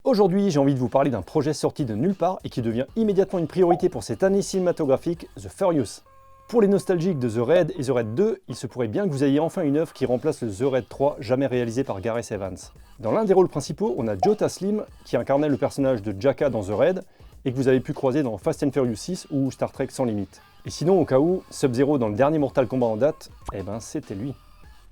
Aujourd'hui, j'ai envie de vous parler d'un projet sorti de nulle part et qui devient immédiatement une priorité pour cette année cinématographique, The Furious. Pour les nostalgiques de The Raid et The Raid 2, il se pourrait bien que vous ayez enfin une œuvre qui remplace le The Raid 3 jamais réalisé par Gareth Evans. Dans l'un des rôles principaux, on a Joe Taslim qui incarnait le personnage de Jacka dans The Raid et que vous avez pu croiser dans Fast and Furious 6 ou Star Trek Sans Limite. Et sinon, au cas où, Sub-Zero dans le dernier Mortal Kombat en date, c'était lui.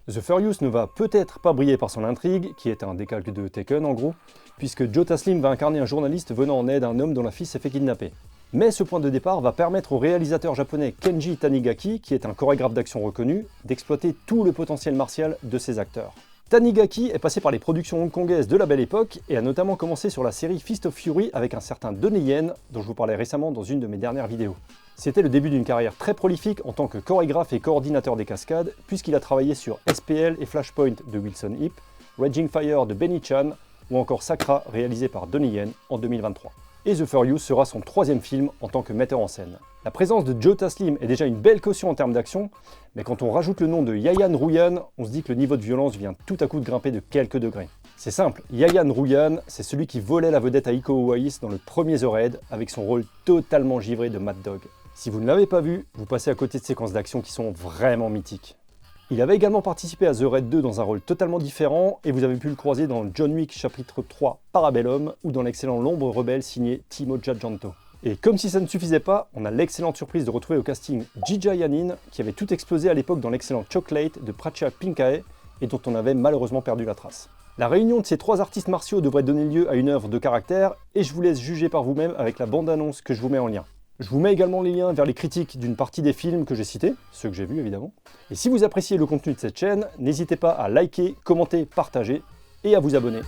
The Furious ne va peut-être pas briller par son intrigue, qui est un décalque de Taken en gros, puisque Joe Taslim va incarner un journaliste venant en aide à un homme dont la fille s'est fait kidnapper. Mais ce point de départ va permettre au réalisateur japonais Kenji Tanigaki, qui est un chorégraphe d'action reconnu, d'exploiter tout le potentiel martial de ses acteurs. Tanigaki est passé par les productions hongkongaises de la Belle Époque et a notamment commencé sur la série Fist of Fury avec un certain Donnie Yen, dont je vous parlais récemment dans une de mes dernières vidéos. C'était le début d'une carrière très prolifique en tant que chorégraphe et coordinateur des cascades, puisqu'il a travaillé sur SPL et Flashpoint de Wilson Yip, Raging Fire de Benny Chan, ou encore Sakra réalisé par Donnie Yen en 2023. Et The Furious sera son troisième film en tant que metteur en scène. La présence de Joe Taslim est déjà une belle caution en termes d'action, mais quand on rajoute le nom de Yayan Ruhian, on se dit que le niveau de violence vient tout à coup de grimper de quelques degrés. C'est simple, Yayan Ruhian, c'est celui qui volait la vedette à Iko Uwais dans le premier The Raid, avec son rôle totalement givré de Mad Dog. Si vous ne l'avez pas vu, vous passez à côté de séquences d'action qui sont vraiment mythiques. Il avait également participé à The Raid 2 dans un rôle totalement différent, et vous avez pu le croiser dans John Wick chapitre 3 Parabellum, ou dans l'excellent L'Ombre Rebelle signé Timo Giajanto. Et comme si ça ne suffisait pas, on a l'excellente surprise de retrouver au casting Jija Yanin, qui avait tout explosé à l'époque dans l'excellent Chocolate de Prachya Pinkae, et dont on avait malheureusement perdu la trace. La réunion de ces trois artistes martiaux devrait donner lieu à une œuvre de caractère, et je vous laisse juger par vous-même avec la bande-annonce que je vous mets en lien. Je vous mets également les liens vers les critiques d'une partie des films que j'ai cités, ceux que j'ai vus évidemment. Et si vous appréciez le contenu de cette chaîne, n'hésitez pas à liker, commenter, partager et à vous abonner.